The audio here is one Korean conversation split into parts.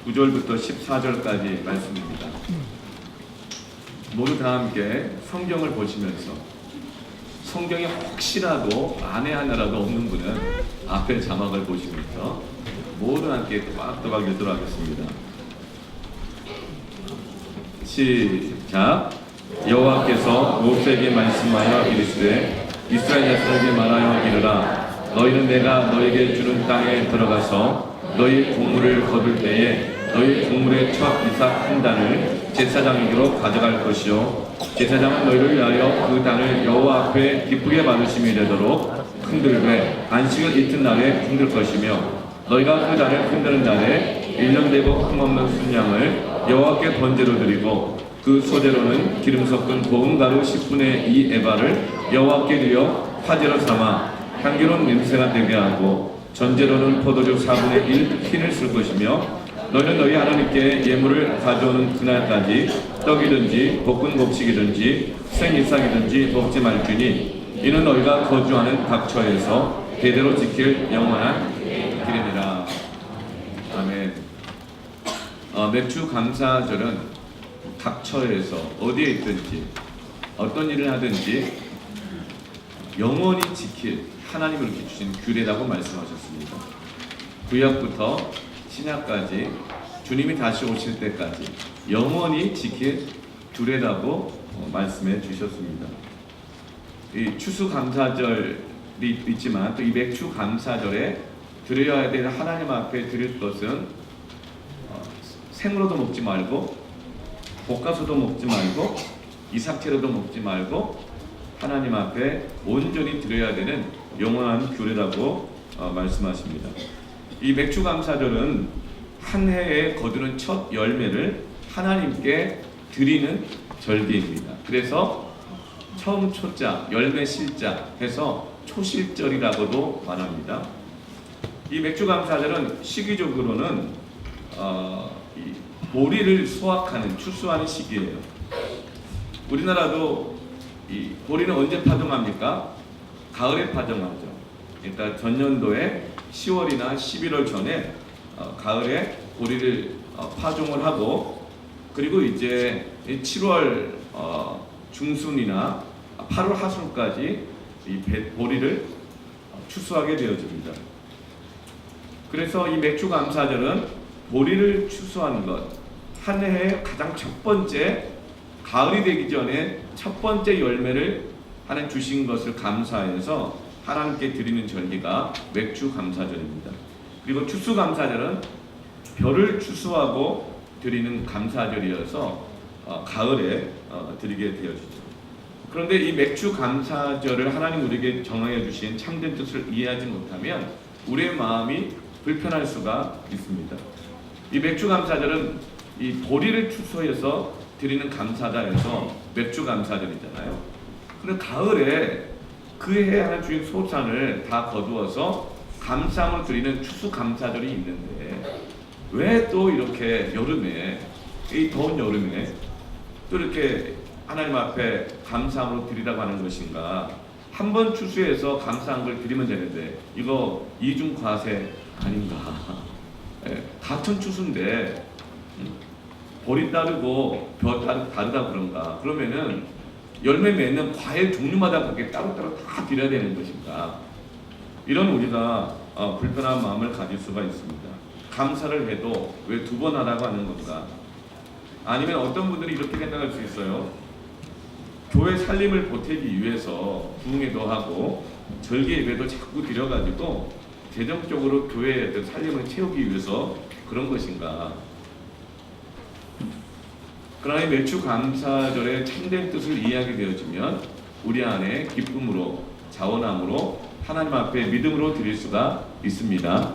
9절부터 14절까지 말씀입니다. 모두 다 함께 성경을 보시면서 성경에 혹시라도 만에 하나라도 없는 분은 앞에 자막을 보시면서 모두 함께 또박또박 읽도록 하겠습니다. 시작. 여호와께서 모세에게 말씀하여 이르시되 이스라엘 자손에게 말하여 이르라. 너희는 내가 너에게 주는 땅에 들어가서 너희 곡물을 거둘 때에 너희 곡물의 첫 이삭 한 단을 제사장에게로 가져갈 것이요 제사장은 너희를 위하여 그 단을 여호와 앞에 기쁘게 받으심이 되도록 흔들되 안식을 이튿날에 흔들 것이며 너희가 그 단을 흔드는 날에 1년 되고 흠없는 순양을 여호와께 번제로 드리고 그 소재로는 기름 섞은 고운 가루 10분의 2 에바를 여호와께 드려 화제로 삼아 향기로운 냄새가 되게 하고 전제로는 포도주 4분의 1 흰을 쓸 것이며 너희는 너희 하나님께 예물을 가져오는 그날까지 떡이든지 볶은 곡식이든지 생이삭이든지 먹지 말지니 이는 너희가 거주하는 각처에서 대대로 지킬 영원한 길이니라. 아멘. 맥주 감사절은 각처에서 어디에 있든지 어떤 일을 하든지 영원히 지킬 하나님을 이렇게 주신 규례라고 말씀하셨습니다. 구약부터 신약까지 주님이 다시 오실 때까지 영원히 지킬 규례라고 말씀해 주셨습니다. 이 추수감사절이 있지만 또 이 맥주감사절에 드려야 될 하나님 앞에 드릴 것은 생으로도 먹지 말고 볶아서도 먹지 말고 이삭채로도 먹지 말고 하나님 앞에 온전히 드려야 되는 영원한 규례라고 말씀하십니다. 이 맥주감사절은 한 해에 거두는 첫 열매를 하나님께 드리는 절기입니다. 그래서 처음 초자, 열매 실자 해서 초실절이라고도 말합니다. 이 맥주감사절은 시기적으로는 이 보리를 수확하는 추수하는 시기예요. 우리나라도 이 보리는 언제 파종합니까? 가을에 파종하죠. 그러니까 전년도에 10월이나 11월 전에 가을에 보리를 파종을 하고 그리고 이제 7월 중순이나 8월 하순까지 이 보리를 추수하게 되어집니다. 그래서 이 맥주감사절은 보리를 추수하는 것, 한 해의 가장 첫 번째 가을이 되기 전에 첫 번째 열매를 하나님 주신 것을 감사해서 하나님께 드리는 절기가 맥주감사절입니다. 그리고 추수감사절은 벼를 추수하고 드리는 감사절이어서 가을에 드리게 되어지죠. 그런데 이 맥주감사절을 하나님 우리에게 정하여 주신 참된 뜻을 이해하지 못하면 우리의 마음이 불편할 수가 있습니다. 이 맥주감사절은 이 보리를 추수해서 드리는 감사다 해서 맥주감사절이잖아요. 그런데 가을에 그 해에 하나님 주신 소산을 다 거두어서 감사함을 드리는 추수감사절이 있는데 왜 또 이렇게 여름에, 이 더운 여름에 또 이렇게 하나님 앞에 감사함으로 드리라고 하는 것인가? 한 번 추수해서 감사한 걸 드리면 되는데 이거 이중 과세 아닌가? 같은 추수인데 보리 따르고 벼 다르다 그런가? 그러면은 열매 맺는 과일 종류마다 그렇게 따로따로 다 드려야 되는 것인가? 이런 우리가 불편한 마음을 가질 수가 있습니다. 감사를 해도 왜 두 번 하라고 하는 건가? 아니면 어떤 분들이 이렇게 생각할 수 있어요. 교회 살림을 보태기 위해서 부흥회도 하고 절기 예배도 자꾸 드려가지고 재정적으로 교회의 살림을 채우기 위해서 그런 것인가? 그러나 이 맥주감사절의 참된 뜻을 이해하게 되어지면 우리 안에 기쁨으로 자원함으로 하나님 앞에 믿음으로 드릴 수가 있습니다.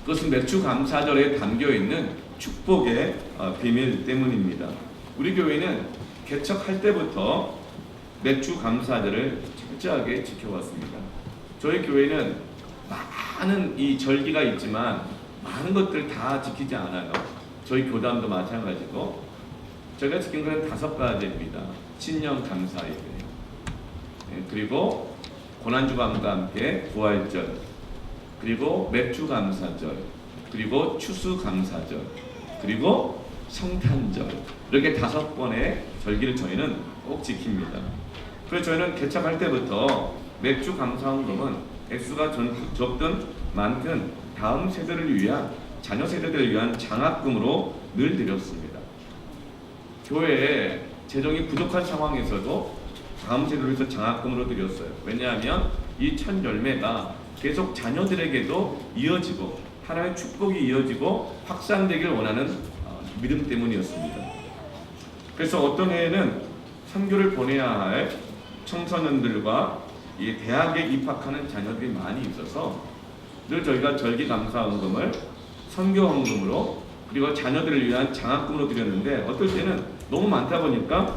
그것은 맥주감사절에 담겨있는 축복의 비밀 때문입니다. 우리 교회는 개척할 때부터 맥주감사절을 철저하게 지켜왔습니다. 저희 교회는 많은 이 절기가 있지만 많은 것들 다 지키지 않아요. 저희 교단도 마찬가지고 저희가 지킨 것은 5가지입니다. 신년 감사 예배, 그리고 고난주밤과 함께 부활절, 그리고 맥주 감사절, 그리고 추수감사절, 그리고 성탄절, 이렇게 5번의 절기를 저희는 꼭 지킵니다. 그래서 저희는 개척할 때부터 맥주 감사헌금은 액수가 적든 많든 다음 세대를 위한, 자녀 세대들을 위한 장학금으로 늘 드렸습니다. 교회에 재정이 부족한 상황에서도 다음 세대를 위해서 장학금으로 드렸어요. 왜냐하면 이 첫 열매가 계속 자녀들에게도 이어지고 하나님의 축복이 이어지고 확산되길 원하는 믿음 때문이었습니다. 그래서 어떤 해에는 선교를 보내야 할 청소년들과 이 대학에 입학하는 자녀들이 많이 있어서 늘 저희가 절기감사헌금을 선교헌금으로 그리고 자녀들을 위한 장학금으로 드렸는데, 어떨 때는 너무 많다 보니까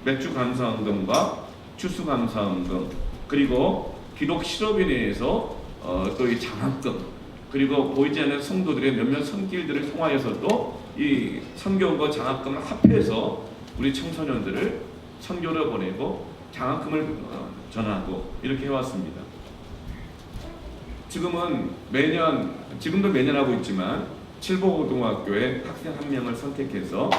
맥주감사헌금과 추수감사헌금, 그리고 기독 실업인회에서 또 이 장학금, 그리고 보이지 않는 성도들의 몇몇 손길들을 통하여서도 이 선교원과 장학금을 합해서 우리 청소년들을 선교를 보내고 장학금을 전하고 이렇게 해왔습니다. 지금도 매년 하고 있지만 칠보고등학교에 학생 한 명을 선택해서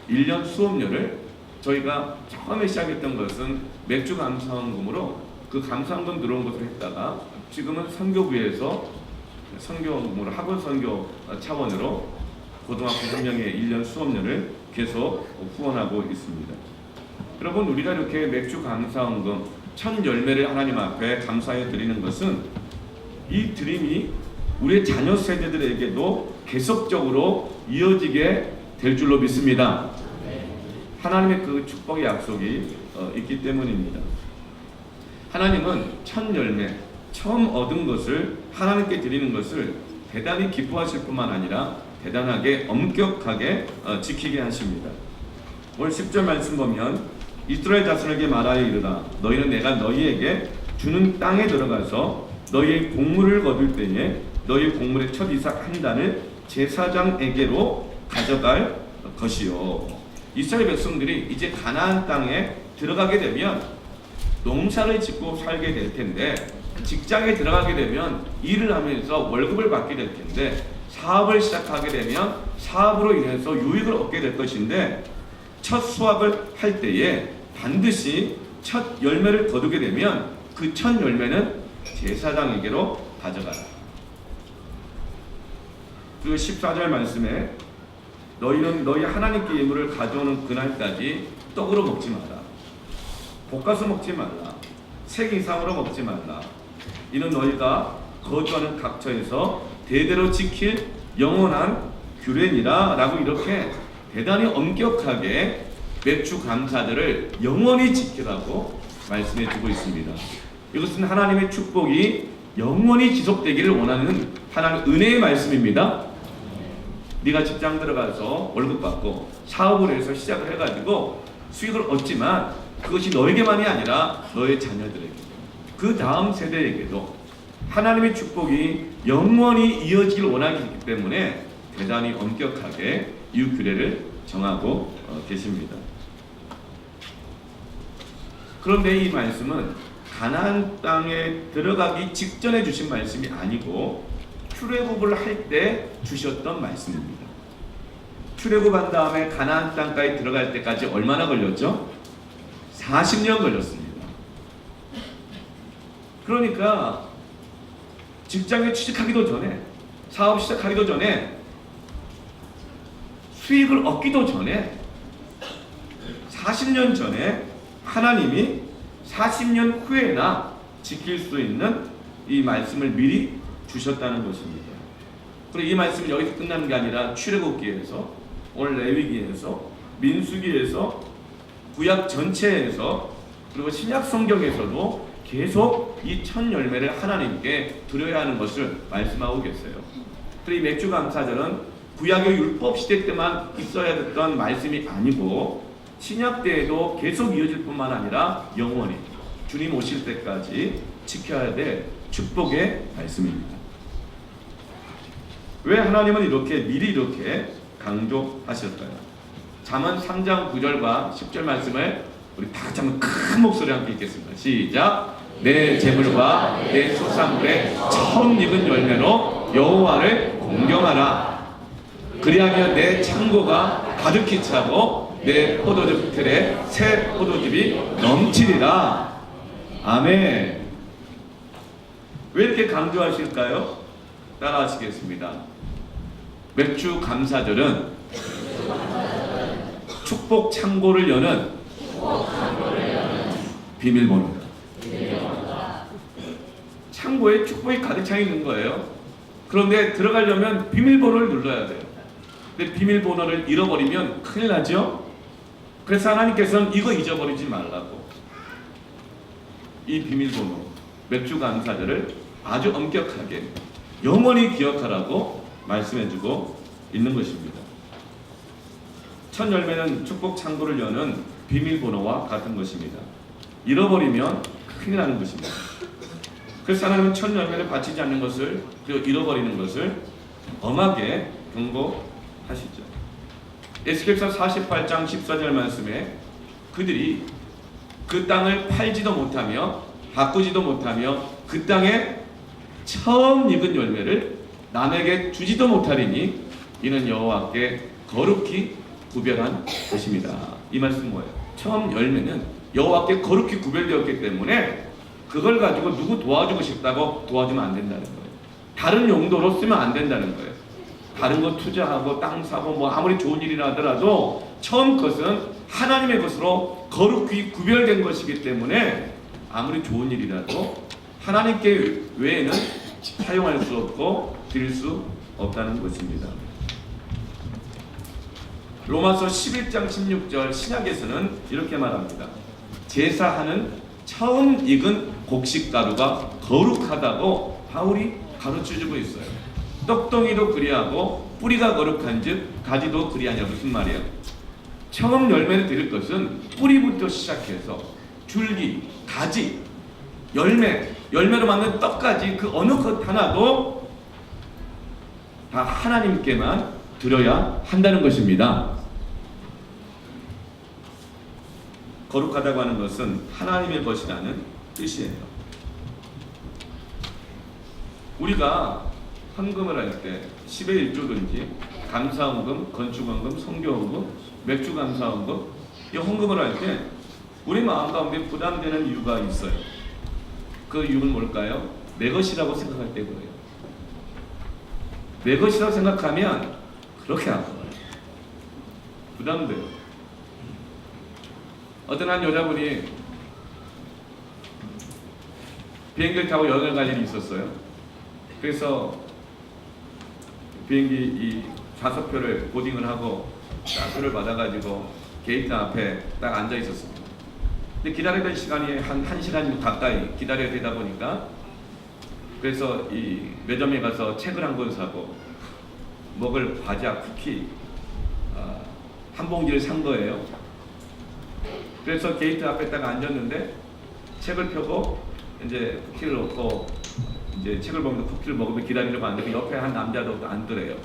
1년 수업료를, 저희가 처음에 시작했던 것은 맥주 감사헌금으로 그 감사헌금 들어온 것을 했다가 지금은 선교부에서 선교헌금으로 학원 선교 차원으로 고등학생 한 명의 1년 수업료를 계속 후원하고 있습니다. 여러분, 우리가 이렇게 맥주 감사헌금 첫 열매를 하나님 앞에 감사해 드리는 것은 이 드림이 우리의 자녀 세대들에게도 계속적으로 이어지게 될 줄로 믿습니다. 하나님의 그 축복의 약속이 있기 때문입니다. 하나님은 첫 열매, 처음 얻은 것을 하나님께 드리는 것을 대단히 기뻐하실 뿐만 아니라 대단하게 엄격하게 지키게 하십니다. 오늘 10절 말씀 보면 이스라엘 자손에게 말하여 이르라, 너희는 내가 너희에게 주는 땅에 들어가서 너희의 곡물을 거둘 때에 너희 곡물의 첫 이삭 한 단을 제사장에게로 가져갈 것이요. 이스라엘 백성들이 이제 가나안 땅에 들어가게 되면 농사를 짓고 살게 될 텐데, 직장에 들어가게 되면 일을 하면서 월급을 받게 될 텐데, 사업을 시작하게 되면 사업으로 인해서 유익을 얻게 될 것인데, 첫 수확을 할 때에 반드시 첫 열매를 거두게 되면 그 첫 열매는 제사장에게로 가져가라. 그 14절 말씀에 너희는 너희 하나님께 예물을 가져오는 그날까지 떡으로 먹지 마라, 볶아서 먹지 말라, 색 이상으로 먹지 말라. 이는 너희가 거주하는 각처에서 대대로 지킬 영원한 규례니라 라고 이렇게 대단히 엄격하게 맥주 감사들을 영원히 지키라고 말씀해 주고 있습니다. 이것은 하나님의 축복이 영원히 지속되기를 원하는 하나님의 은혜의 말씀입니다. 네가 직장 들어가서 월급 받고 사업을 해서 시작을 해가지고 수익을 얻지만 그것이 너에게만이 아니라 너의 자녀들에게, 그 다음 세대에게도 하나님의 축복이 영원히 이어지길 원하기 때문에 대단히 엄격하게 이 규례를 정하고 계십니다. 그런데 이 말씀은 가나안 땅에 들어가기 직전에 주신 말씀이 아니고 출애굽을 할 때 주셨던 말씀입니다. 출애굽한 다음에 가나안 땅까지 들어갈 때까지 얼마나 걸렸죠? 40년 걸렸습니다. 그러니까 직장에 취직하기도 전에, 사업 시작하기도 전에, 수익을 얻기도 전에 40년 전에 하나님이 40년 후에나 지킬 수 있는 이 말씀을 미리 주셨다는 것입니다. 그리고 이 말씀은 여기서 끝나는 게 아니라 출애굽기에서, 오늘 레위기에서, 민수기에서, 구약 전체에서, 그리고 신약 성경에서도 계속 이 첫 열매를 하나님께 드려야 하는 것을 말씀하고 계세요. 그리고 이 맥주 감사절은 구약의 율법 시대 때만 있어야 됐던 말씀이 아니고 신약 때에도 계속 이어질 뿐만 아니라 영원히 주님 오실 때까지 지켜야 될 축복의 말씀입니다. 왜 하나님은 이렇게 미리 이렇게 강조하셨어요? 잠언 3장 9절과 10절 말씀을 우리 다 같이 한번 큰 목소리로 함께 읽겠습니다. 시작. 내 재물과 내 소산물의 처음 익은 열매로 여호와를 공경하라. 그리하면 내 창고가 가득히 차고 내 포도즙 틀에 새 포도즙이 넘치리라. 아멘. 왜 이렇게 강조하실까요? 따라하시겠습니다. 맥주 감사절은 축복 창고를 여는 비밀번호다. 창고에 축복이 가득 차 있는 거예요. 그런데 들어가려면 비밀번호를 눌러야 돼요. 근데 비밀번호를 잃어버리면 큰일 나죠? 그래서 하나님께서는 이거 잊어버리지 말라고 이 비밀번호 맥주 감사절을 아주 엄격하게 영원히 기억하라고 말씀해주고 있는 것입니다. 첫 열매는 축복 창고를 여는 비밀번호와 같은 것입니다. 잃어버리면 큰일 나는 것입니다. 그래서 하나님은 첫 열매를 바치지 않는 것을, 그리고 잃어버리는 것을 엄하게 경고하시죠. 에스겔서 48장 14절 말씀에 그들이 그 땅을 팔지도 못하며 바꾸지도 못하며 그 땅에 처음 익은 열매를 남에게 주지도 못하리니 이는 여호와께 거룩히 구별한 것입니다. 이 말씀은 뭐예요? 처음 열매는 여호와께 거룩히 구별되었기 때문에 그걸 가지고 누구 도와주고 싶다고 도와주면 안 된다는 거예요. 다른 용도로 쓰면 안 된다는 거예요. 다른 거 투자하고 땅 사고 뭐 아무리 좋은 일이라 하더라도 처음 것은 하나님의 것으로 거룩히 구별된 것이기 때문에 아무리 좋은 일이라도 하나님께 외에는 사용할 수 없고 드릴 수 없다는 것입니다. 로마서 11장 16절 신약에서는 이렇게 말합니다. 제사하는 처음 익은 곡식가루가 거룩하다고 바울이 가르쳐주고 있어요. 떡덩이도 그리하고 뿌리가 거룩한즉 가지도 그리하냐. 무슨 말이에요? 처음 열매를 드릴 것은 뿌리부터 시작해서 줄기, 가지, 열매로 만든 떡까지 그 어느 것 하나도 다 하나님께만 드려야 한다는 것입니다. 거룩하다고 하는 것은 하나님의 것이라는 뜻이에요. 우리가 헌금을 할 때 10의 1조든지 감사헌금, 건축헌금, 성교헌금, 맥주감사헌금 이 헌금을 할 때 우리 마음 가운데 부담되는 이유가 있어요. 그 이유는 뭘까요? 내 것이라고 생각할 때 그래요. 내 것이라고 생각하면 그렇게 안 돼요. 부담돼요. 어떤 한 여자분이 비행기를 타고 여행을 갈 일이 있었어요. 그래서 비행기 이 좌석표를 보딩을 하고 딱 표를 받아가지고 게이트 앞에 딱 앉아 있었습니다. 근데 기다리던 시간이 한 1시간 가까이 기다려야 되다 보니까 그래서 이 매점에 가서 책을 한 권 사고 먹을 과자, 쿠키 한 봉지를 산 거예요. 그래서 게이트 앞에 딱 앉았는데 책을 펴고 이제 쿠키를 넣고 이제 책을 보면서 쿠키를 먹으면 기다리려고 하는데 그 옆에 한 남자도 앉더래요.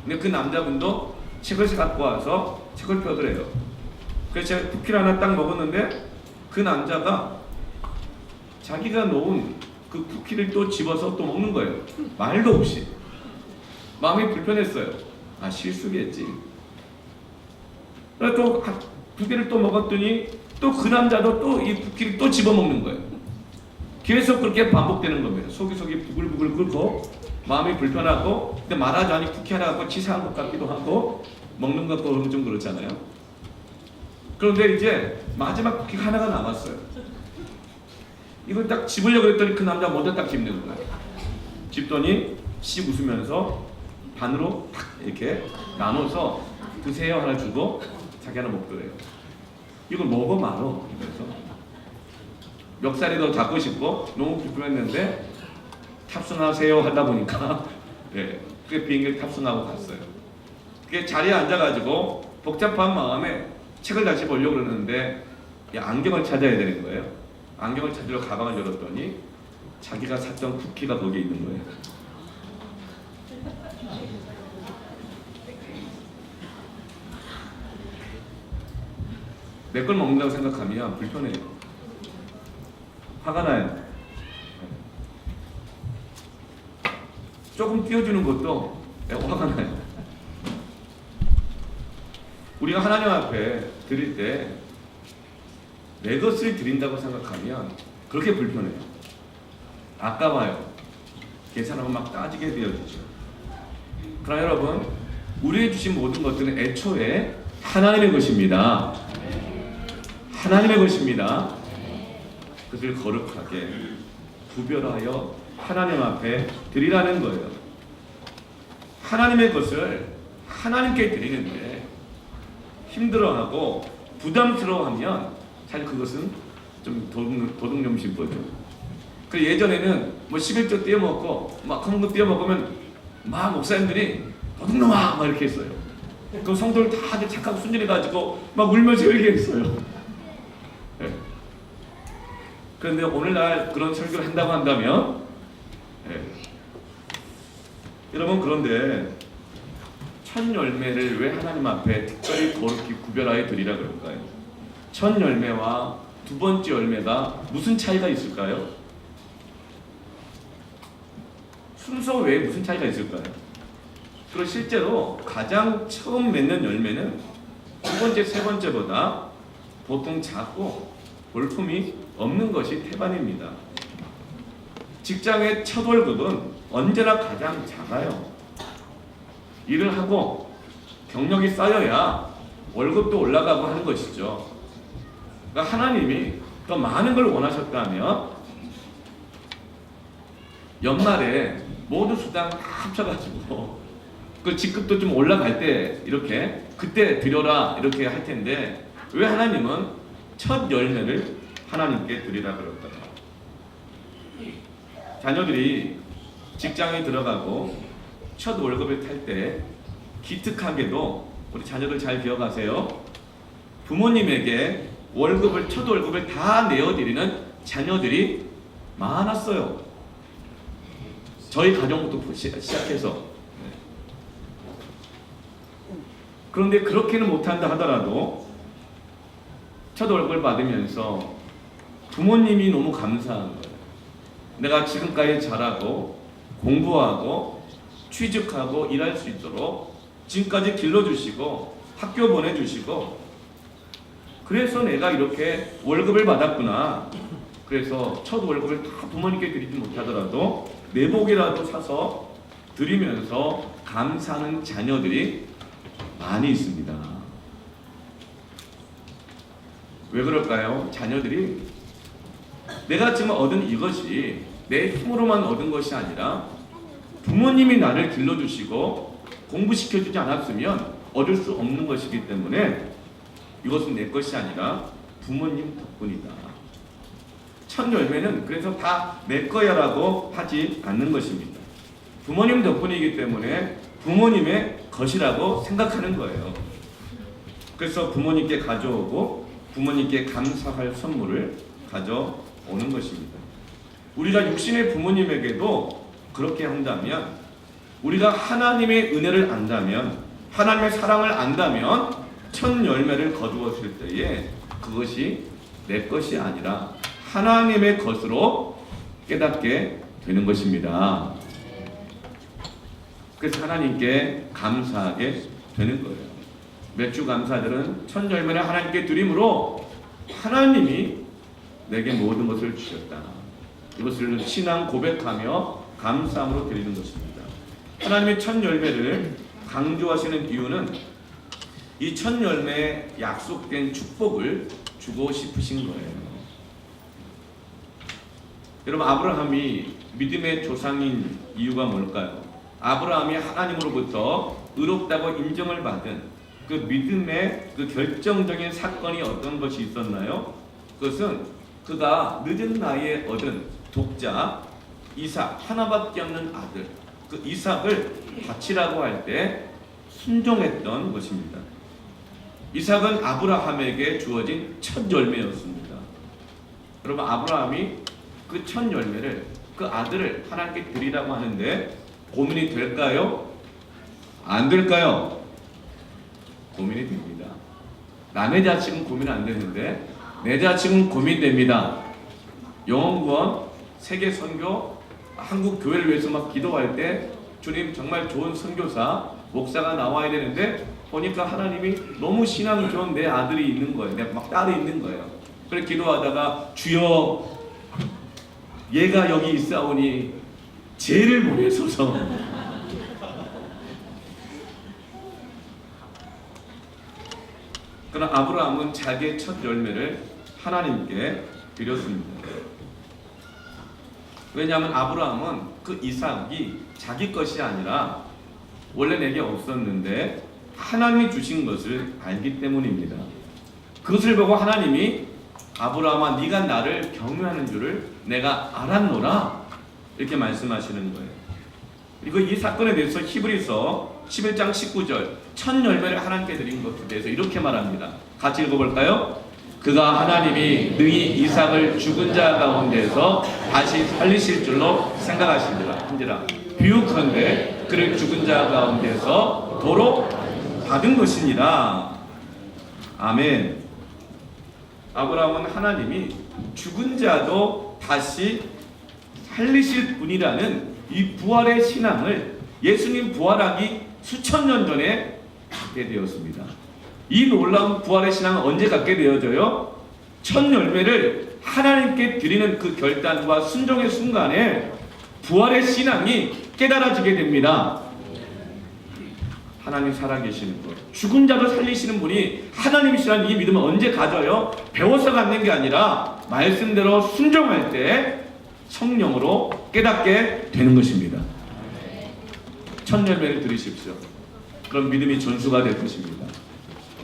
근데 그 남자분도 책을 갖고 와서 책을 펴더래요. 그래서 제가 쿠키를 하나 딱 먹었는데 그 남자가 자기가 놓은 그 쿠키를 또 집어서 또 먹는 거예요. 말도 없이. 마음이 불편했어요. 아, 실수겠지. 그래서 또 두 개를 또 먹었더니 또 그 남자도 또 이 쿠키를 또 집어먹는 거예요. 계속 그렇게 반복되는 겁니다. 속이 부글부글 끓고 마음이 불편하고 근데 말하자니 쿠키 하나 갖고 치사한 것 같기도 하고 먹는 것 같고 좀 그렇잖아요. 그런데 이제 마지막 쿠키가 하나가 남았어요. 이걸 딱 집으려고 했더니 그 남자 먼저 딱 집는 거예요. 집더니 씩 웃으면서 반으로 탁 이렇게 나눠서 드세요 하나 주고 자기 하나 먹더래요. 이걸 먹어 말어. 그래서 멱살이 더 잡고 싶고 너무 불편했는데 탑승하세요 하다 보니까 예, 그 비행기를 탑승하고 갔어요. 그게 자리에 앉아가지고 복잡한 마음에 책을 다시 보려고 그러는데 안경을 찾아야 되는 거예요. 안경을 찾으러 가방을 열었더니 자기가 샀던 쿠키가 거기에 있는 거예요. 내 걸 먹는다고 생각하면 불편해요. 화가 나요. 조금 띄워주는 것도 화가 나요. 우리가 하나님 앞에 드릴 때 내 것을 드린다고 생각하면 그렇게 불편해요. 아까워요. 계산하고 막 따지게 되어지죠. 그러나 여러분, 우리에게 주신 모든 것들은 애초에 하나님의 것입니다. 하나님의 것입니다. 그것을 거룩하게 구별하여 하나님 앞에 드리라는 거예요. 하나님의 것을 하나님께 드리는데 힘들어하고 부담스러워하면 사실 그것은 좀 도둑놈식 거죠. 그 예전에는 뭐 11조 떼어먹고 막 헌금 떼어먹으면 막 목사님들이 도둑놈아 막 이렇게 했어요. 그럼 성도를 다들 착하고 순진해가지고 막 울면서 얘기했어요. 네. 그런데 오늘날 그런 설교를 한다고 한다면 네. 여러분, 그런데 첫 열매를 왜 하나님 앞에 특별히 거룩히 구별하여 드리라 그럴까요? 첫 열매와 두 번째 열매가 무슨 차이가 있을까요? 순서 외에 무슨 차이가 있을까요? 그리고 실제로 가장 처음 맺는 열매는 두 번째, 세 번째보다 보통 작고 볼품이 없는 것이 태반입니다. 직장의 첫 월급은 언제나 가장 작아요. 일을 하고 경력이 쌓여야 월급도 올라가고 하는 것이죠. 그러니까 하나님이 더 많은 걸 원하셨다면 연말에 모든 수당 다 합쳐가지고 그 직급도 좀 올라갈 때 이렇게 그때 드려라 이렇게 할 텐데 왜 하나님은 첫 열매를 하나님께 드리라 그럴까요? 자녀들이 직장에 들어가고 첫 월급을 탈 때 기특하게도 우리 자녀들 잘 기억하세요. 부모님에게 첫 월급을 다 내어드리는 자녀들이 많았어요. 저희 가정부터 시작해서. 그런데 그렇게는 못한다 하더라도 첫 월급을 받으면서 부모님이 너무 감사한 거예요. 내가 지금까지 잘하고 공부하고 취직하고 일할 수 있도록 지금까지 길러주시고 학교 보내주시고 그래서 내가 이렇게 월급을 받았구나. 그래서 첫 월급을 다 부모님께 드리지 못하더라도 내복이라도 사서 드리면서 감사하는 자녀들이 많이 있습니다. 왜 그럴까요? 자녀들이 내가 지금 얻은 이것이 내 힘으로만 얻은 것이 아니라 부모님이 나를 길러주시고 공부시켜주지 않았으면 얻을 수 없는 것이기 때문에 이것은 내 것이 아니라 부모님 덕분이다. 첫 열매는 그래서 다 내 거야라고 하지 않는 것입니다. 부모님 덕분이기 때문에 부모님의 것이라고 생각하는 거예요. 그래서 부모님께 가져오고 부모님께 감사할 선물을 가져오는 것입니다. 우리가 육신의 부모님에게도 그렇게 한다면, 우리가 하나님의 은혜를 안다면, 하나님의 사랑을 안다면 첫 열매를 거두었을 때에 그것이 내 것이 아니라 하나님의 것으로 깨닫게 되는 것입니다. 그래서 하나님께 감사하게 되는 거예요. 맥주 감사들은 첫 열매를 하나님께 드림으로 하나님이 내게 모든 것을 주셨다. 이것을 신앙 고백하며 감사함으로 드리는 것입니다. 하나님의 첫 열매를 강조하시는 이유는 이 첫 열매에 약속된 축복을 주고 싶으신 거예요. 여러분, 아브라함이 믿음의 조상인 이유가 뭘까요? 아브라함이 하나님으로부터 의롭다고 인정을 받은 그 믿음의 그 결정적인 사건이 어떤 것이 있었나요? 그것은 그가 늦은 나이에 얻은 독자 이삭, 하나밖에 없는 아들, 그 이삭을 바치라고 할 때 순종했던 것입니다. 이삭은 아브라함에게 주어진 첫 열매였습니다. 여러분, 아브라함이 그 첫 열매를, 그 아들을 하나님께 드리라고 하는데 고민이 될까요? 안 될까요? 고민이 됩니다. 남의 자식은 고민 안 되는데 내 자식은 고민됩니다. 영원구원, 세계선교, 한국 교회를 위해서 막 기도할 때 주님 정말 좋은 선교사, 목사가 나와야 되는데 보니까 하나님이 너무 신앙이 좋은 내 아들이 있는 거예요. 내 막 딸이 있는 거예요. 그래서 기도하다가 주여 얘가 여기 있사오니 죄를 보내소서. 그러나 아브라함은 자기의 첫 열매를 하나님께 드렸습니다. 왜냐하면 아브라함은 그 이삭이 자기 것이 아니라 원래 내게 없었는데 하나님이 주신 것을 알기 때문입니다. 그것을 보고 하나님이 아브라함아 네가 나를 경외하는 줄을 내가 알았노라 이렇게 말씀하시는 거예요. 그리고 이 사건에 대해서 히브리서 11장 19절 첫 열매를 하나님께 드린 것에 대해서 이렇게 말합니다. 같이 읽어볼까요? 그가 하나님이 능히 이삭을 죽은 자 가운데서 다시 살리실 줄로 생각하시니라. 비유컨대 그를 죽은 자 가운데서 도로 받은 것이니라. 아멘. 아브라함은 하나님이 죽은 자도 다시 살리실 분이라는 이 부활의 신앙을 예수님 부활하기 수천 년 전에 갖게 되었습니다. 이 놀라운 부활의 신앙은 언제 갖게 되어져요? 첫 열매를 하나님께 드리는 그 결단과 순종의 순간에 부활의 신앙이 깨달아지게 됩니다. 하나님 살아계시는 것, 죽은 자도 살리시는 분이 하나님이시라는 이 믿음을 언제 가져요? 배워서 갖는 게 아니라 말씀대로 순종할 때 성령으로 깨닫게 되는 것입니다. 첫 열매를 들으십시오. 그럼 믿음이 전수가 될 것입니다.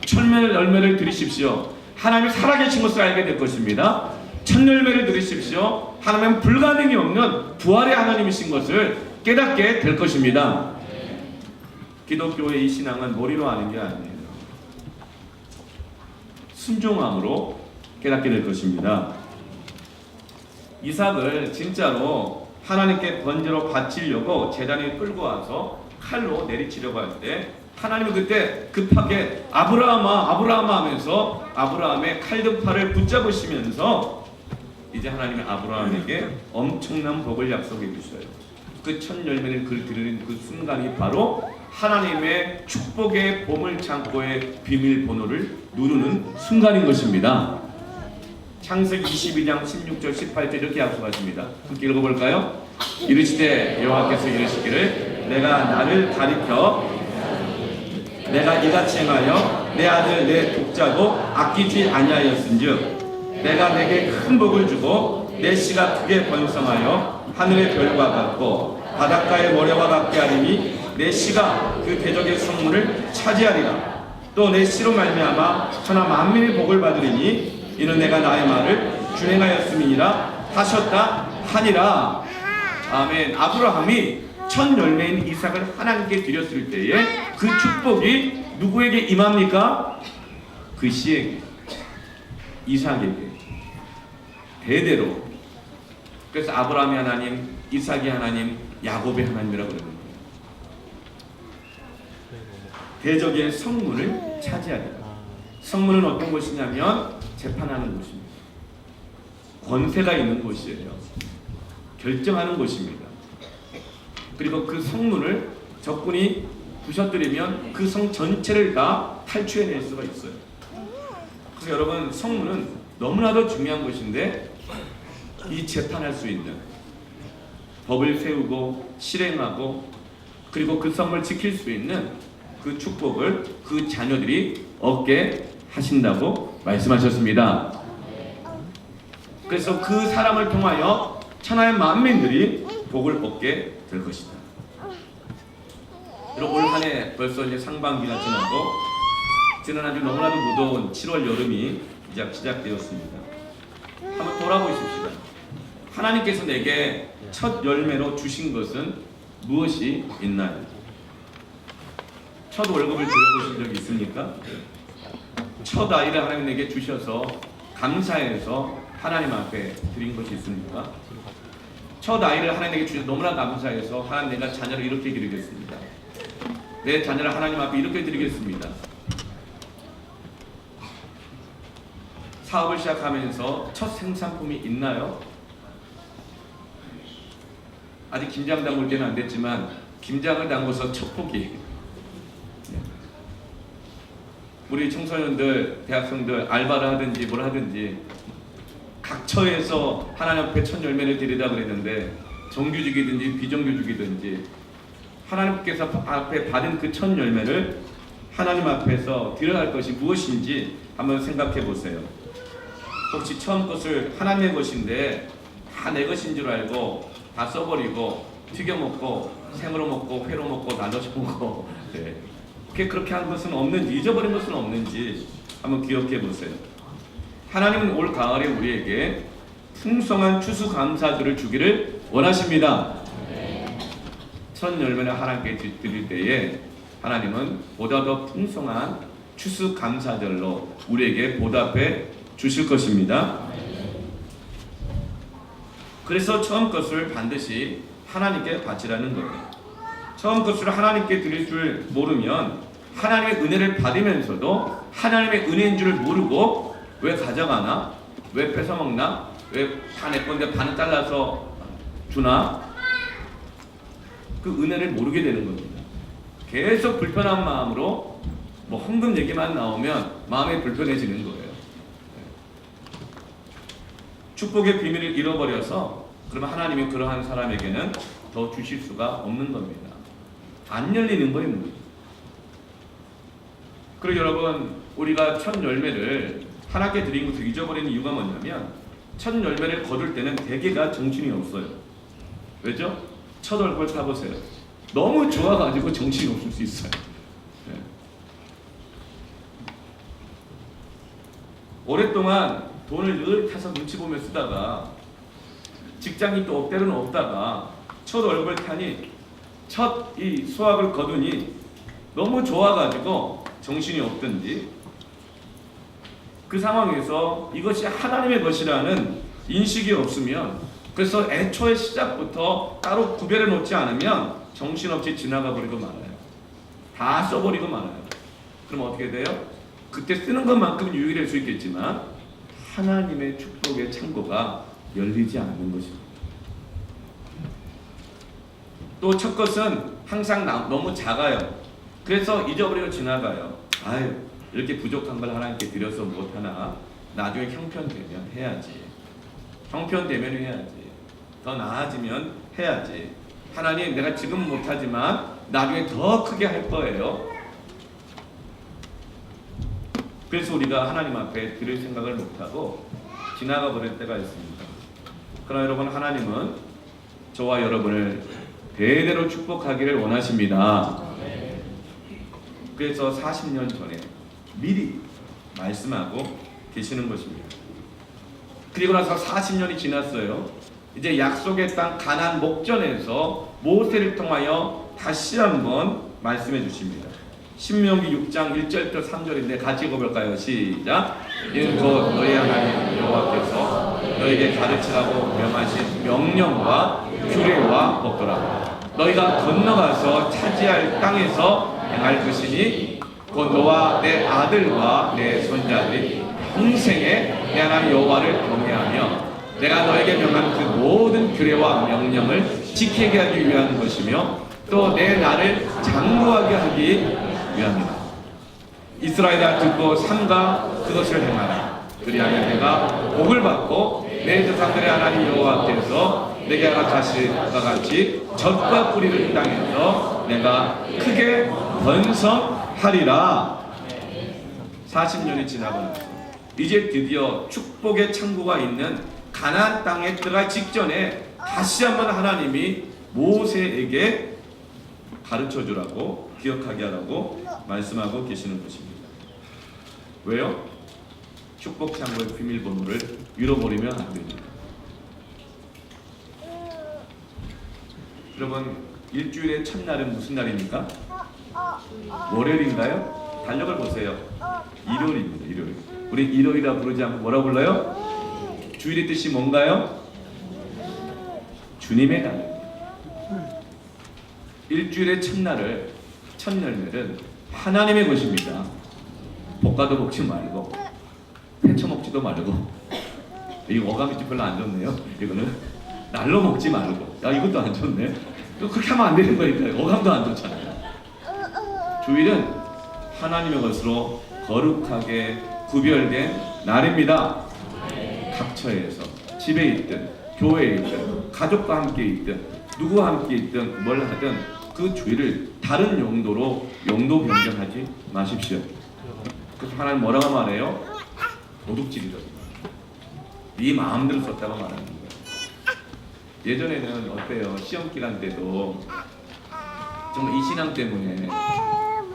첫 열매를 들으십시오. 하나님이 살아계신 것을 알게 될 것입니다. 첫 열매를 들으십시오. 하나님은 불가능이 없는 부활의 하나님이신 것을 깨닫게 될 것입니다. 기독교의 이 신앙은 머리로 아는 게 아니에요. 순종함으로 깨닫게 될 것입니다. 이삭을 진짜로 하나님께 번제로 바치려고 제단에 끌고 와서 칼로 내리치려고 할 때 하나님은 그때 급하게 아브라함아 아브라함아 하면서 아브라함의 칼등팔을 붙잡으시면서 이제 하나님이 아브라함에게 엄청난 복을 약속해 주셔요. 그 첫 열매를 드리는 그 순간이 바로 하나님의 축복의 보물창고의 비밀번호를 누르는 순간인 것입니다. 창세기 22장 16절 18절 이렇게 약속하십니다. 함께 읽어볼까요? 이르시되 여호와께서 이르시기를 내가 나를 가리켜 내가 이같이 행하여 내 아들 내 독자도 아끼지 아니하였은즉 내가 내게 큰 복을 주고 내 씨가 크게 번성하여 하늘의 별과 같고 바닷가의 모래와 같게 하리니 내 씨가 그 대적의 성문을 차지하리라. 또 내 씨로 말미암아 천하 만민의 복을 받으리니 이는 내가 나의 말을 준행하였음이니라 하셨다 하니라. 아멘. 아브라함이 첫 열매인 이삭을 하나님께 드렸을 때에 그 축복이 누구에게 임합니까? 그 씨에게, 이삭에게 대대로. 그래서 아브라함이 하나님, 이삭이 하나님, 야곱의 하나님이라고 그러는 거예요. 대적의 성문을 차지하리라. 성문은 어떤 곳이냐면 재판하는 곳입니다. 권세가 있는 곳이에요. 결정하는 곳입니다. 그리고 그 성문을 적군이 부셔뜨리면 그 성 전체를 다 탈취해낼 수가 있어요. 그래서 여러분, 성문은 너무나도 중요한 곳인데 이 재판할 수 있는, 법을 세우고 실행하고 그리고 그 성을 지킬 수 있는 그 축복을 그 자녀들이 얻게 하신다고 말씀하셨습니다. 그래서 그 사람을 통하여 천하의 만민들이 복을 얻게 될 것이다. 올 한 해 벌써 이제 상반기가 지났고 지난 아주 너무나도 무더운 7월 여름이 이제 시작되었습니다. 한번 돌아보십시다. 하나님께서 내게 첫 열매로 주신 것은 무엇이 있나요? 첫 월급을 들어보신 적이 있습니까? 첫 아이를 하나님 내게 주셔서 감사해서 하나님 앞에 드린 것이 있습니까? 첫 아이를 하나님에게 주셔서 너무나 감사해서 하나님 내가 자녀를 이렇게 기르겠습니다. 내 자녀를 하나님 앞에 이렇게 드리겠습니다. 사업을 시작하면서 첫 생산품이 있나요? 아직 김장 담글 때는 안 됐지만 김장을 담궈서 첩보기. 우리 청소년들, 대학생들 알바를 하든지 뭘 하든지 각 처에서 하나님 앞에 첫 열매를 드리다 그랬는데 정규직이든지 비정규직이든지 하나님께서 앞에 받은 그 첫 열매를 하나님 앞에서 드려야 할 것이 무엇인지 한번 생각해 보세요. 혹시 처음 것을 하나님의 것인데 다 내 것인 줄 알고 다 써버리고 튀겨 먹고 생으로 먹고 회로 먹고 나눠서 먹고 네. 그렇게 한 것은 없는지, 잊어버린 것은 없는지 한번 기억해 보세요. 하나님은 올 가을에 우리에게 풍성한 추수감사들을 주기를 원하십니다. 첫 열매를 하나님께 드릴 때에 하나님은 보다 더 풍성한 추수감사들로 우리에게 보답해 주실 것입니다. 그래서 처음 것을 반드시 하나님께 바치라는 거예요. 처음 것을 하나님께 드릴 줄 모르면 하나님의 은혜를 받으면서도 하나님의 은혜인 줄 모르고 왜 가져가나? 왜 뺏어먹나? 왜 다 내 건데 반은 잘라서 주나? 그 은혜를 모르게 되는 겁니다. 계속 불편한 마음으로 뭐 헌금 얘기만 나오면 마음이 불편해지는 거예요. 축복의 비밀을 잃어버려서 그러면 하나님이 그러한 사람에게는 더 주실 수가 없는 겁니다. 안 열리는 거예요. 그리고 여러분, 우리가 첫 열매를 하나님께 드린 것을 잊어버리는 이유가 뭐냐면 첫 열매를 거둘 때는 대개가 정신이 없어요. 왜죠? 첫 얼굴 타보세요. 너무 좋아가지고 정신이 없을 수 있어요. 네. 오랫동안 돈을 늘 타서 눈치 보며 쓰다가 직장이 또 때로는 없다가 첫 얼굴 타니 첫 이 수확을 거두니 너무 좋아가지고 정신이 없든지 그 상황에서 이것이 하나님의 것이라는 인식이 없으면 그래서 애초에 시작부터 따로 구별해 놓지 않으면 정신없이 지나가 버리고 말아요. 다 써버리고 말아요. 그럼 어떻게 돼요? 그때 쓰는 것만큼 유익이 될 수 있겠지만 하나님의 축복의 창고가 열리지 않는 것입니다. 또 첫 것은 항상 너무 작아요. 그래서 잊어버리고 지나가요. 아유, 이렇게 부족한 걸 하나님께 드려서 못하나? 나중에 형편되면 해야지. 형편되면 해야지. 더 나아지면 해야지. 하나님, 내가 지금 못하지만 나중에 더 크게 할 거예요. 그래서 우리가 하나님 앞에 드릴 생각을 못하고 지나가 버릴 때가 있습니다. 그러나 여러분, 하나님은 저와 여러분을 대대로 축복하기를 원하십니다. 그래서 40년 전에 미리 말씀하고 계시는 것입니다. 그리고 나서 40년이 지났어요. 이제 약속의 땅 가나안 목전에서 모세를 통하여 다시 한번 말씀해 주십니다. 신명기 6장 1절부터 3절인데 같이 읽어볼까요? 시작. 이는 곧 너희 하나님 여호와께서 너에게 가르치라고 명하신 명령과 규례와 법도라. 너희가 건너가서 차지할 땅에서 행할 것이니 곧 너와 내 아들과 내 손자들이 평생에 내 하나님 여호와를 경외하며 내가 너에게 명한 그 모든 규례와 명령을 지키게 하기 위한 것이며 또 내 나를 장구하게 하기 위함이다. 이스라엘아, 듣고 삼가 그것을 행하라. 그리하면 내가 복을 받고 내 조상들의 하나님 여호와께서 내게 하신 것과 같이 젖과 뿌리를 땅에서 내가 크게 번성하리라. 40년이 지나고 나서 이제 드디어 축복의 창고가 있는 가나안 땅에 들어갈 직전에 다시 한번 하나님이 모세에게 가르쳐주라고, 기억하게 하라고 말씀하고 계시는 것입니다. 왜요? 축복 창고의 비밀번호를 잃어버리면 안 됩니다. 여러분, 일주일의 첫날은 무슨 날입니까? 월요일인가요? 달력을 보세요. 일요일입니다. 일요일. 우리 일요일이라 부르지 않고 뭐라 불러요? 주일의 뜻이 뭔가요? 주님의 날. 일주일의 첫날을, 첫 열매는 하나님의 것입니다. 볶아도 먹지 말고 회쳐 먹지도 말고. 이 어감이 별로 안 좋네요. 이거는 날로 먹지 말고. 야, 이것도 안 좋네. 그렇게 하면 안 되는 거니까요. 어감도 안 좋잖아요. 주일은 하나님의 것으로 거룩하게 구별된 날입니다. 각 처에서 집에 있든 교회에 있든 가족과 함께 있든 누구와 함께 있든 뭘 하든 그 주일을 다른 용도로 용도 변경하지 마십시오. 그래서 하나님 뭐라고 말해요? 도둑질이라고. 네 마음대로 썼다고 말하는 거예요. 예전에는 어때요? 시험 기간 때도 정말 이 신앙 때문에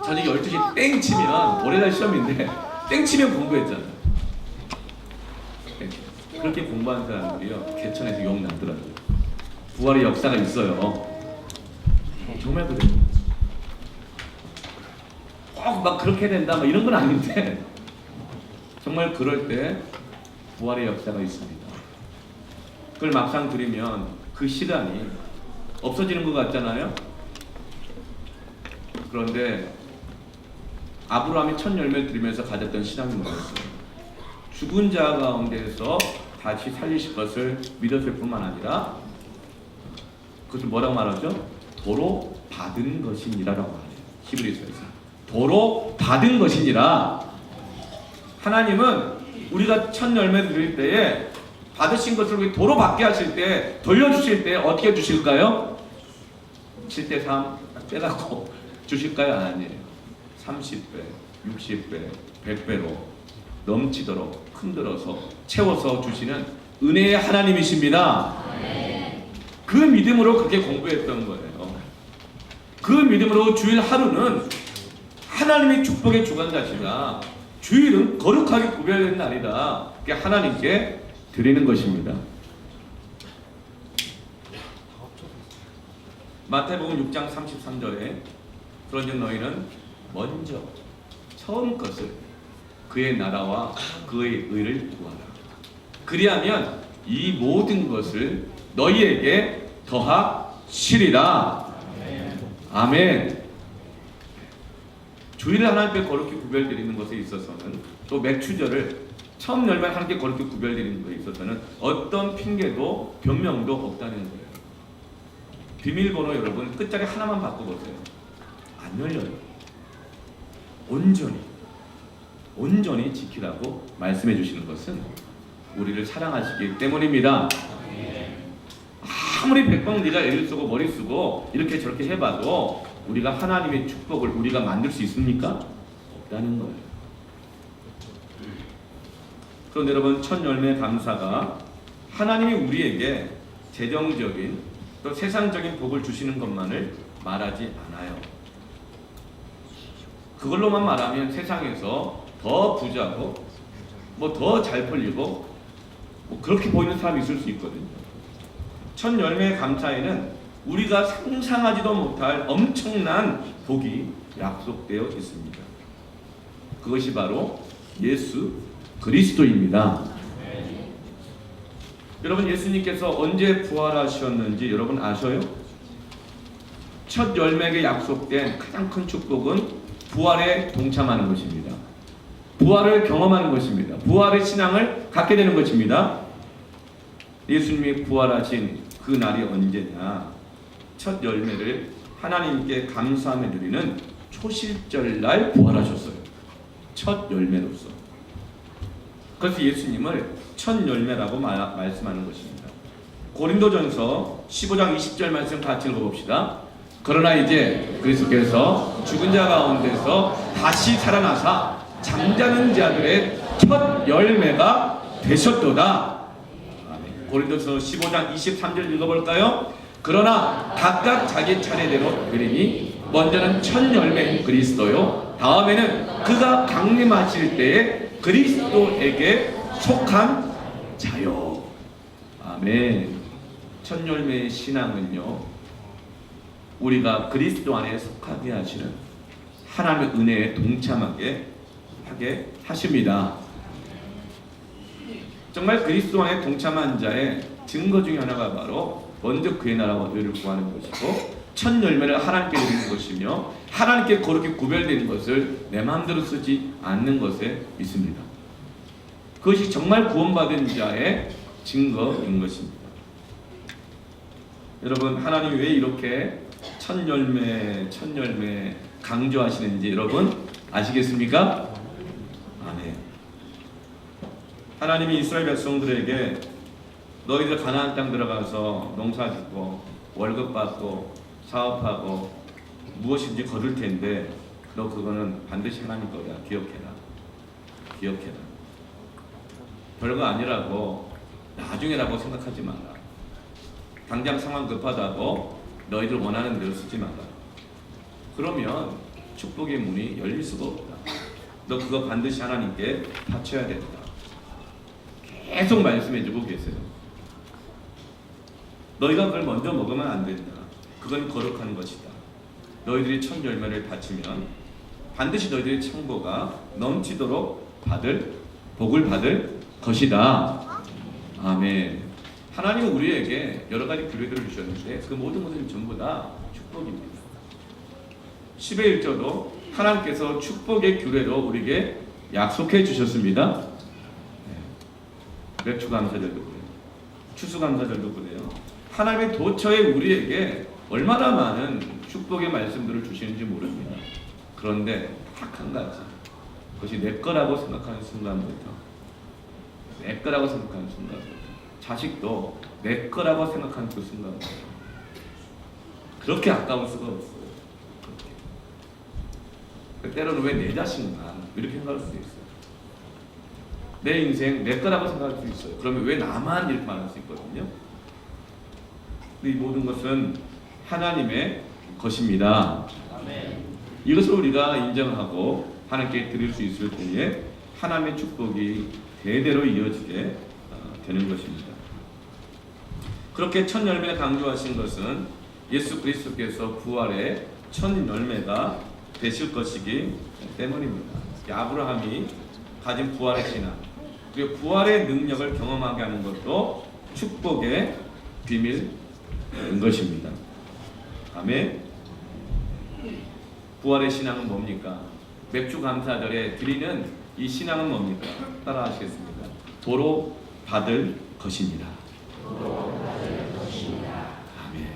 저녁 12시 땡 치면 올해날 시험인데 땡 치면 공부했잖아요. 그렇게 공부한 사람들이요 개천에서 욕 나더라고요. 부활의 역사가 있어요. 정말 그래요. 꼭 막 그렇게 된다 막 이런 건 아닌데 정말 그럴 때 부활의 역사가 있습니다. 그걸 막상 드리면 그 시간이 없어지는 것 같잖아요. 그런데 아브라함이 첫 열매를 드리면서 가졌던 신앙이 뭐였어요? 죽은 자 가운데서 다시 살리실 것을 믿었을 뿐만 아니라 그것을 뭐라고 말하죠? 도로 받은 것이니라라고 말해요. 히브리서에서 도로 받은 것이니라. 하나님은 우리가 첫 열매 드릴 때에 받으신 것을 도로 받게 하실 때 돌려주실 때 어떻게 주실까요? 7대3 빼갖고 주실까요? 아니에요. 30배, 60배, 100배로 넘치도록 흔들어서 채워서 주시는 은혜의 하나님이십니다. 그 믿음으로 그렇게 공부했던 거예요. 그 믿음으로 주일 하루는 하나님의 축복의 주관자시다. 주일은 거룩하게 구별된 날이다. 그게 하나님께 드리는 것입니다. 마태복음 6장 33절에 그런즉 너희는 먼저 처음 것을 그의 나라와 그의 의를 구하라. 그리하면 이 모든 것을 너희에게 더하시리라. 아멘. 주일을 하나님께 거룩히 구별드리는 것에 있어서는 또 맥추절을 처음 열매 하나님께 거룩히 구별드리는 것에 있어서는 어떤 핑계도 변명도 없다는 거예요. 비밀번호 여러분 끝자리 하나만 바꿔보세요. 안 열려요. 온전히 지키라고 말씀해 주시는 것은 우리를 사랑하시기 때문입니다. 아무리 백방 네가 애를 쓰고 머리 쓰고 이렇게 저렇게 해봐도 우리가 하나님의 축복을 우리가 만들 수 있습니까? 없다는 거예요. 그런데 여러분 첫 열매 감사가 하나님이 우리에게 재정적인 또 세상적인 복을 주시는 것만을 말하지 않아요. 그걸로만 말하면 세상에서 더 부자고 뭐 더 잘 풀리고 뭐 그렇게 보이는 사람이 있을 수 있거든요. 첫 열매의 감사에는 우리가 상상하지도 못할 엄청난 복이 약속되어 있습니다. 그것이 바로 예수 그리스도입니다. 여러분 예수님께서 언제 부활하셨는지 여러분 아셔요? 첫 열매에게 약속된 가장 큰 축복은 부활에 동참하는 것입니다. 부활을 경험하는 것입니다. 부활의 신앙을 갖게 되는 것입니다. 예수님이 부활하신 그 날이 언제냐? 첫 열매를 하나님께 감사하며 드리는 초실절날 부활하셨어요. 첫 열매로서. 그래서 예수님을 첫 열매라고 말씀하는 것입니다. 고린도전서 15장 20절 말씀 같이 읽어봅시다. 그러나 이제 그리스도께서 죽은 자 가운데서 다시 살아나사 잠자는 자들의 첫 열매가 되셨도다. 고린도서 15장 23절 읽어볼까요? 그러나 각각 자기 차례대로 드리니 먼저는 첫 열매인 그리스도요 다음에는 그가 강림하실 때에 그리스도에게 속한 자요. 아멘. 첫 열매의 신앙은요 우리가 그리스도 안에 속하게 하시는 하나님의 은혜에 동참하게 하게 하십니다. 정말 그리스도 안에 동참한 자의 증거 중에 하나가 바로 먼저 그의 나라와 의를 구하는 것이고 첫 열매를 하나님께 드리는 것이며 하나님께 그렇게 구별되는 것을 내 마음대로 쓰지 않는 것에 있습니다. 그것이 정말 구원받은 자의 증거인 것입니다. 여러분 하나님이 왜 이렇게 첫 열매 강조하시는지 여러분 아시겠습니까? 아멘. 하나님이 이스라엘 백성들에게 너희들 가나안 땅 들어가서 농사짓고 월급 받고 사업하고 무엇인지 거둘 텐데 너 그거는 반드시 하나님 거야. 기억해라. 별거 아니라고 나중에라고 생각하지 마라. 당장 상황 급하다고 너희들 원하는 대로 쓰지 마라. 그러면 축복의 문이 열릴 수가 없다. 너 그거 반드시 하나님께 바쳐야 된다. 계속 말씀해주고 계세요. 너희가 그걸 먼저 먹으면 안 된다. 그건 거룩한 것이다. 너희들이 첫 열매를 바치면 반드시 너희들의 창고가 넘치도록 복을 받을 것이다. 아멘. 하나님은 우리에게 여러 가지 규례들을 주셨는데 그 모든 것은 전부 다 축복입니다. 10의 1조도 하나님께서 축복의 규례로 우리에게 약속해 주셨습니다. 맥주 감사절도 그래요. 추수 감사절도 그래요. 하나님의 도처에 우리에게 얼마나 많은 축복의 말씀들을 주시는지 모릅니다. 그런데 딱 한 가지, 그것이 내 거라고 생각하는 순간부터, 자식도 내 거라고 생각하는 그 순간부터 그렇게 아까울 수가 없어요. 그렇게. 때로는 왜 내 자식만 이렇게 생각할 수 있어요. 내 인생 내 거라고 생각할 수 있어요. 그러면 왜 나만 이렇게 말할 수 있거든요. 근데 이 모든 것은 하나님의 것입니다. 아멘. 이것을 우리가 인정하고 하나님께 드릴 수 있을 때에 하나님의 축복이 대대로 이어지게 되는 것입니다. 그렇게 첫 열매를 강조하신 것은 예수 그리스도께서 부활의 첫 열매가 되실 것이기 때문입니다. 아브라함이 가진 부활의 신앙, 그리고 부활의 능력을 경험하게 하는 것도 축복의 비밀인 것입니다. 아멘. 부활의 신앙은 뭡니까? 맥주 감사절에 드리는 이 신앙은 뭡니까? 따라 하시겠습니다. 도로 받을 것입니다. 아멘.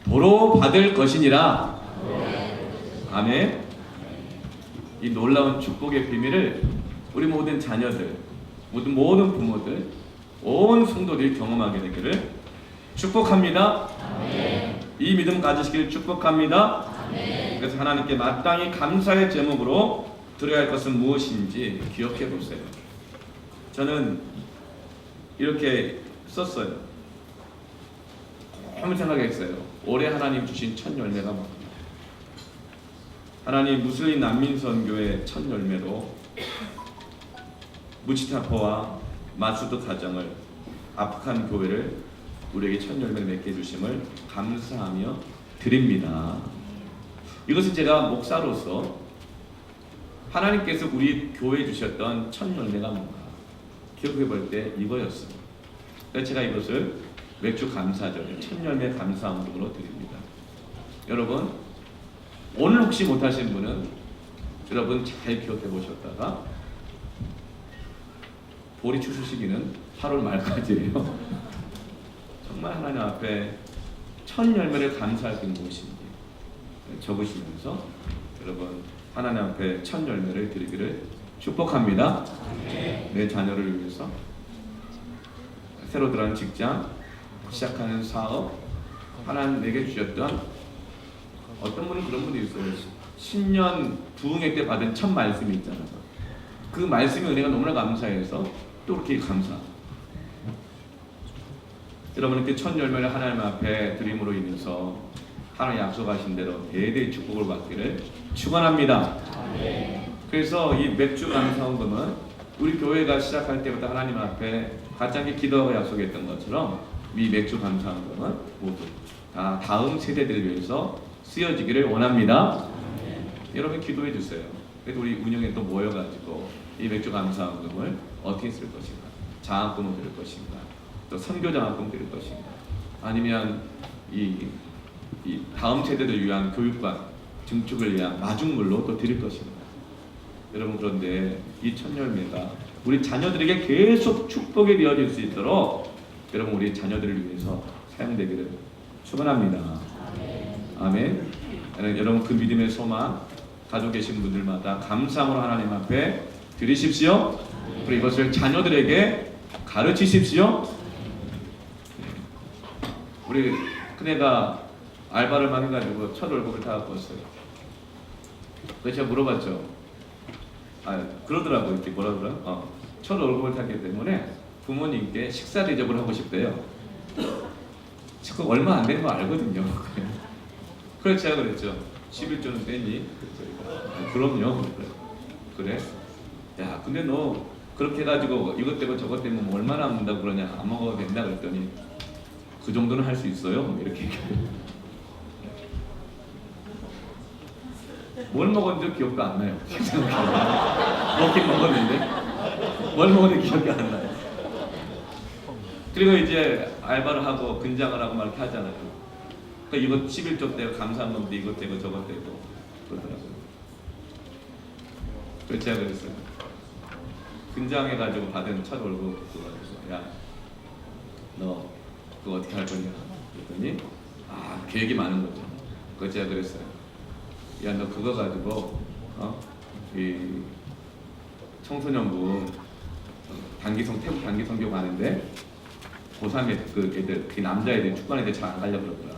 도로 받을 것이니라. 아멘. 이 놀라운 축복의 비밀을 우리 모든 자녀들, 모든 부모들, 온 성도들이 경험하게 되기를 축복합니다. 아멘. 이 믿음 가지시길 축복합니다. 아멘. 그래서 하나님께 마땅히 감사의 제목으로 드려야 할 것은 무엇인지 기억해 보세요. 저는 이렇게 썼어요. 곰 생각했어요. 올해 하나님 주신 첫 열매가 뭡니까? 하나님 무슬림 난민 선교의 첫 열매로 무치타포와 마수드 가정을, 아프간 교회를 우리에게 첫 열매를 맺게 해주심을 감사하며 드립니다. 이것은 제가 목사로서 하나님께서 우리 교회에 주셨던 첫 열매가 뭔가 기억해 볼 때 이거였어요. 그래서 제가 이것을 맥주 감사절, 첫 열매 감사함으로 드립니다. 여러분, 오늘 혹시 못하신 분은 여러분 잘 기억해 보셨다가 보리 추수 시기는 8월 말까지예요. 정말 하나님 앞에 첫 열매를 감사할 게 무엇인지 적으시면서 여러분 하나님 앞에 첫 열매를 드리기를 축복합니다. 내 자녀를 위해서, 새로 들어가는 직장, 시작하는 사업, 하나님 내게 주셨던, 어떤 분은 그런 분이 있어요. 신년 부흥회 때 받은 첫 말씀이 있잖아요. 그 말씀의 은혜가 너무나 감사해서 또 그렇게 감사. 여러분 이렇게 첫 열매를 하나님 앞에 드림으로 인해서 하나님 약속하신 대로 대대의 축복을 받기를 축원합니다. 그래서 이 맥주 감사원금은 우리 교회가 시작할 때부터 하나님 앞에 가장 기도하고 약속했던 것처럼 이 맥주 감사원금은 모두 다 다음 세대들을 위해서 쓰여지기를 원합니다. 여러분 기도해 주세요. 그래서 우리 운영에 또 모여가지고 이 맥주 감사원금을 어떻게 쓸 것인가, 장학금을 드릴 것인가, 또 선교 장학금 드릴 것인가, 아니면 이 다음 세대를 위한 교육관 증축을 위한 마중물로 또 드릴 것인가. 여러분 그런데 이 첫 열매가 우리 자녀들에게 계속 축복이 되어질 수 있도록 여러분 우리 자녀들을 위해서 사용되기를 축원합니다. 아멘. 여러분 그 믿음의 소망 가지고 계신 분들마다 감사함으로 하나님 앞에 드리십시오. 그리고 이것을 자녀들에게 가르치십시오. 우리 큰애가 알바를 막 해가지고 첫 월급을 다 갖고 왔어요. 그래서 제가 물어봤죠. 그러더라고요. 이렇게 뭐라 그래요? 첫 월급을 타기 때문에 부모님께 식사 대접을 하고 싶대요. 그 얼마 안 되는 거 알거든요. 그래서 제가 그랬죠. 11조는 뺐니? 그럼요. 그래? 야, 근데 너 그렇게 해가지고 이것 때문에 저것 때문에 뭐 얼마나 먹는다고 그러냐? 안 먹어도 된다 그랬더니 그 정도는 할 수 있어요. 이렇게 뭘 먹었는지 기억도 안 나요. 먹긴 먹었는데 뭘 먹었는지 기억이 안 나요. 그리고 이제 알바를 하고 근장을 하고 막 이렇게 하잖아요. 그러니까 이거 11조 때 감사한 놈도 이것 되고 저것 되고 그러더라고요. 그래서 제가 그랬어요. 근장해가지고 받은 첫 월급 그거 가지고 야, 너 그거 어떻게 할 거냐? 그랬더니 계획이 많은 거죠. 그래서 제가 그랬어요. 야, 너 그거 가지고 이 청소년부 태국 단기 성교 가는데 고3 그 애들, 그 남자애들 축구한 애들 잘 안 가려고 그러더라.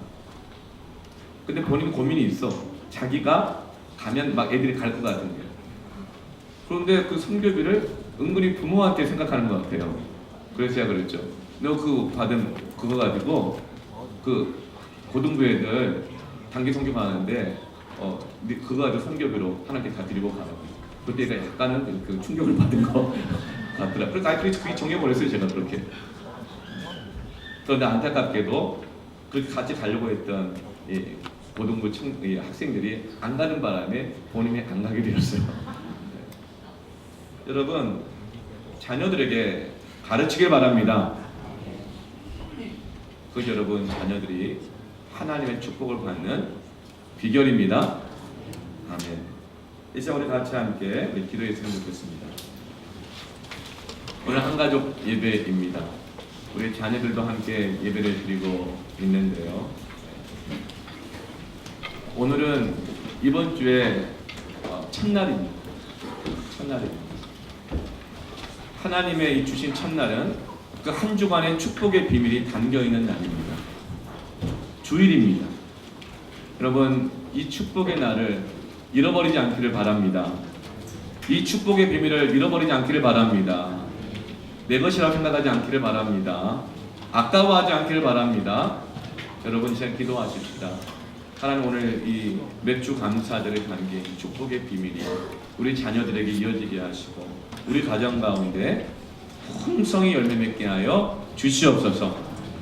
근데 본인 고민이 있어. 자기가 가면 막 애들이 갈 것 같은 거예요. 그런데 그 성교비를 은근히 부모한테 생각하는 것 같아요. 그래서 제가 그랬죠. 너 그 받은 그거 가지고 그 고등부 애들 단기 성교 가는데 그거 가지고 성교비로 하나씩 다 드리고 가라고. 그때 얘가 약간은 그 충격을 받은 거 같더라. 그래서 그게 정해버렸어요. 제가 그렇게. 그런데 안타깝게도 그렇게 같이 가려고 했던 고등부 학생들이 안 가는 바람에 본인이 안 가게 되었어요. 여러분, 자녀들에게 가르치길 바랍니다. 그 여러분 자녀들이 하나님의 축복을 받는 비결입니다. 아멘. 이 시간 우리 같이 함께 기도했으면 좋겠습니다. 오늘 한가족 예배입니다. 우리 자녀들도 함께 예배를 드리고 있는데요. 오늘은 이번 주에 첫날입니다. 하나님의 이 주신 첫날은 그 한 주간의 축복의 비밀이 담겨있는 날입니다. 주일입니다. 여러분, 이 축복의 날을 잃어버리지 않기를 바랍니다. 이 축복의 비밀을 잃어버리지 않기를 바랍니다. 내 것이라고 생각하지 않기를 바랍니다. 아까워하지 않기를 바랍니다. 여러분, 이제 기도하십시다. 하나님, 오늘 이 몇 주 감사들을 담긴 축복의 비밀이 우리 자녀들에게 이어지게 하시고 우리 가정 가운데 풍성히 열매 맺게 하여 주시옵소서.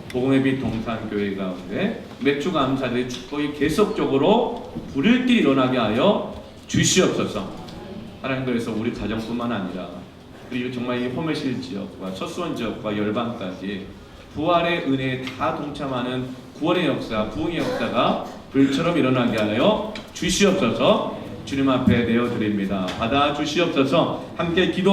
복음의 빛 동산교회 가운데 몇 주 감사들의 축복이 계속적으로 불일 길 일어나게 하여 주시옵소서. 하나님, 그래서 우리 가정뿐만 아니라 그리고 정말 이 호메실 지역과 첫수원 지역과 열방까지 부활의 은혜에 다 동참하는 구원의 역사, 부흥의 역사가 불처럼 일어나게 하여 주시옵소서. 주님 앞에 내어드립니다. 받아 주시옵소서. 함께 기도하겠습니다.